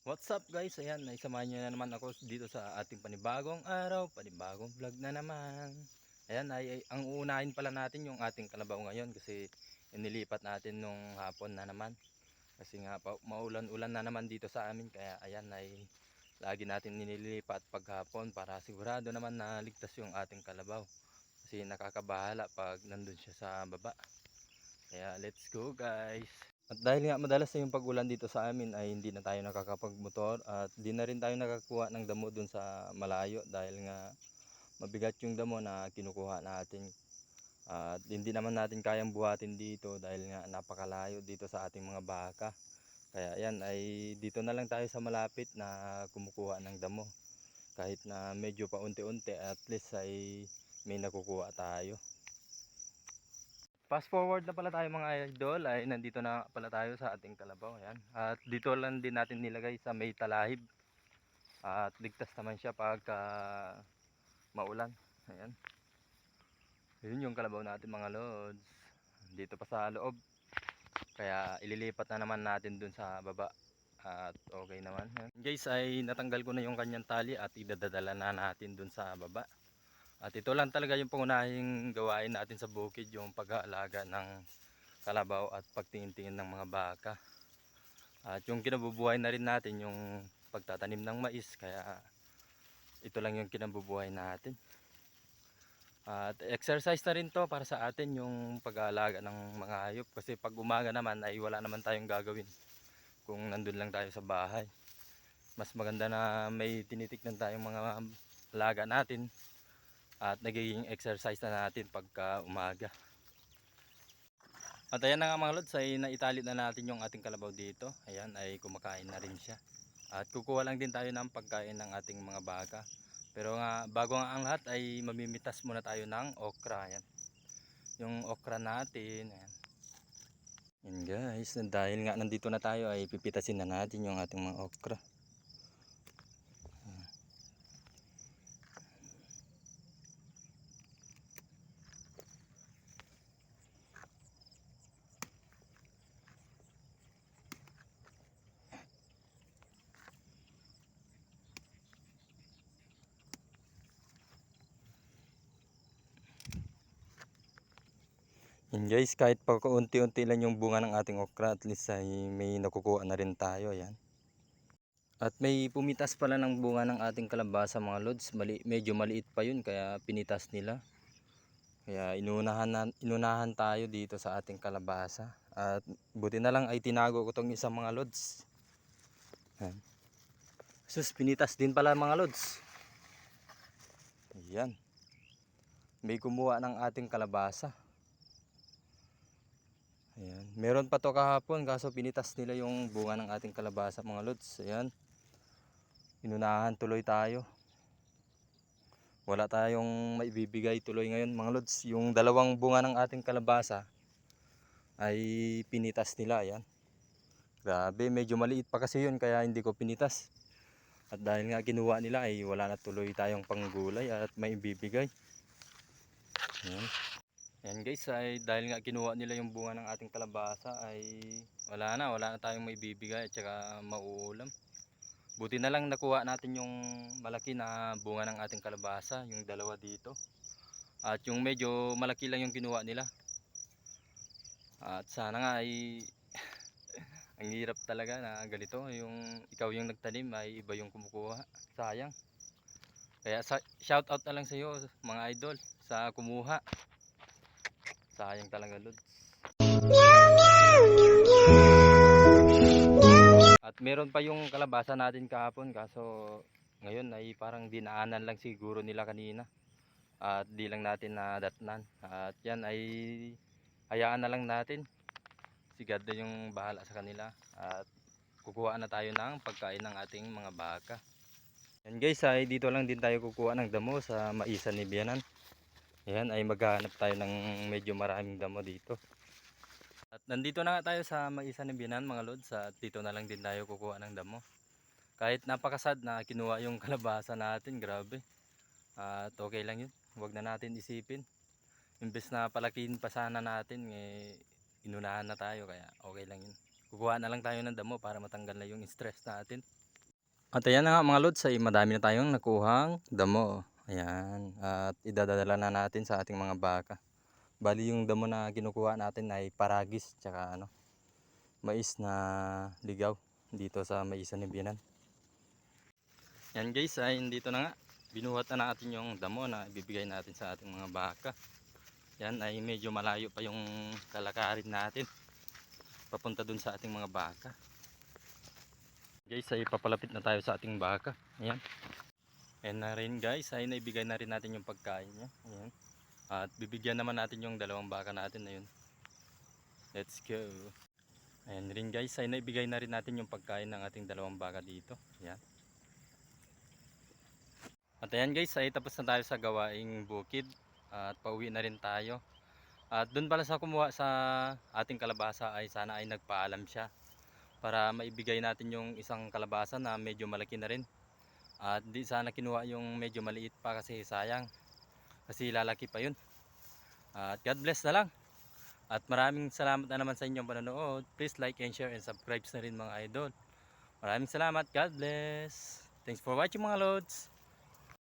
What's up guys? Ayan, naisamahan nyo na naman ako dito sa ating panibagong araw, panibagong vlog na naman. Ayan, ang uunahin pala natin yung ating kalabaw ngayon kasi inilipat natin nung hapon na naman. Kasi nga maulan-ulan na naman dito sa amin kaya ayan ay lagi natin nililipat paghapon para sigurado naman na ligtas yung ating kalabaw. Kasi nakakabahala pag nandun siya sa baba. Kaya let's go guys! At dahil nga madalas na yung pag-ulan dito sa amin ay hindi na tayo nakakapagmotor at di na rin tayo nakakuha ng damo dun sa malayo dahil nga mabigat yung damo na kinukuha natin. At hindi naman natin kayang buhatin dito dahil nga napakalayo dito sa ating mga baka. Kaya yan ay dito na lang tayo sa malapit na kumukuha ng damo. Kahit na medyo paunti-unti at least ay may nakukuha tayo. Fast forward na pala tayo mga idol, ay nandito na pala tayo sa ating kalabaw. Ayan. At dito lang din natin nilagay sa may talahib. At ligtas naman siya pagka maulan. Ayan. Yun yung kalabaw natin mga lods. Dito pa sa loob. Kaya ililipat na naman natin dun sa baba. At okay naman. Ayan. Guys ay natanggal ko na yung kanyang tali at idadadala na natin dun sa baba. At ito lang talaga yung pangunahing gawain natin sa bukid, yung pag-aalaga ng kalabaw at pagtingin-tingin ng mga baka. At yung kinabubuhay na rin natin yung pagtatanim ng mais, kaya ito lang yung kinabubuhay natin. At exercise na rin to para sa atin yung pag-aalaga ng mga hayop, kasi pag umaga naman ay wala naman tayong gagawin kung nandun lang tayo sa bahay. Mas maganda na may tinitiknan tayong mga alaga natin at nagiging exercise na natin pagka umaga. At ayan na nga mga lods, ay naitali na natin yung ating kalabaw dito. Ayan ay kumakain na rin siya. At kukuha lang din tayo ng pagkain ng ating mga baka. Pero nga bago nga ang lahat ay mamimitas muna tayo ng okra. Ayan. Yung okra natin. Ayan. Ayan guys, dahil nga nandito na tayo ay pipitasin na natin yung ating mga okra. Yan guys, kahit pa unti-unti lang yung bunga ng ating okra, at least ay may nakukuha na rin tayo. Ayan. At may pumitas pala ng bunga ng ating kalabasa mga lods. Medyo maliit pa yun kaya pinitas nila. Kaya inunahan tayo dito sa ating kalabasa. At buti na lang ay tinago ko tong isang mga lods. Ayan. Sus, pinitas din pala mga lods. Ayan. May kumuha ng ating kalabasa. Ayan. Meron pa to kahapon kaso pinitas nila yung bunga ng ating kalabasa mga lods. Ayan. Inunahan tuloy tayo. Wala tayong maibibigay tuloy ngayon mga lods. Yung dalawang bunga ng ating kalabasa ay pinitas nila. Ayan. Grabe, medyo maliit pa kasi yun kaya hindi ko pinitas. At dahil nga kinuha nila ay wala na tuloy tayong panggulay at may ibibigay. Ayan. Ayan guys, ay dahil nga kinuha nila yung bunga ng ating kalabasa ay wala na tayong may ibibigay at saka mauulam. Buti na lang nakuha natin yung malaki na bunga ng ating kalabasa, yung dalawa dito. At yung medyo malaki lang yung kinuha nila. At sana nga ay ang hirap talaga na ganito, yung ikaw yung nagtanim ay iba yung kumukuha. Sayang. Kaya shout out na lang sa iyo mga idol sa kumuha. Sayang talaga Lord. At meron pa yung kalabasa natin kahapon kaso ngayon ay parang dinaanan lang siguro nila kanina. At di lang natin nadatnan. At yan ay hayaan na lang natin. Si God na yung bahala sa kanila. At kukuha na tayo ng pagkain ng ating mga baka. Yan guys, ay dito lang din tayo kukuha ng damo sa Maisan ni Bianan. Ayan ay maghahanap tayo ng medyo maraming damo dito. At nandito na nga tayo sa Maisan ni Bianan mga lods. At dito na lang din tayo kukuha ng damo. Kahit napakasad na kinuha yung kalabasa natin, grabe. At okay lang yun, huwag na natin isipin. Imbes na palakihin pa sana natin, inunahan na tayo kaya okay lang yun. Kukuha na lang tayo ng damo para matanggal na yung stress natin. At ayan na nga mga lods, ay madami na tayong nakuhang damo. Ayan, at idadala na natin sa ating mga baka. Bali yung damo na kinukuha natin ay paragis tsaka ano, mais na ligaw dito sa Maisan ni Bianan. Yan guys, ay dito na nga. Binuhat na natin yung damo na ibibigay natin sa ating mga baka. Yan ay medyo malayo pa yung lalakarin natin papunta dun sa ating mga baka. Guys, ay papalapit na tayo sa ating baka. Ayan. Ayan na rin guys, ay naibigay na rin natin yung pagkain niya. Ayan. At bibigyan naman natin yung dalawang baka natin na yun. Let's go. Ayan rin guys, ay naibigay na rin natin yung pagkain ng ating dalawang baka dito. Ayan. At ayan guys, ay tapos na tayo sa gawaing bukid. At pauwi na rin tayo. At doon pala sa kumuha sa ating kalabasa ay sana ay nagpaalam siya. Para maibigay natin yung isang kalabasa na medyo malaki na rin. At di sana kinuha yung medyo maliit pa kasi sayang. Kasi lalaki pa yun. At God bless na lang. At maraming salamat na naman sa inyong panonood. Please like and share and subscribe na rin mga idol. Maraming salamat. God bless. Thanks for watching mga lods.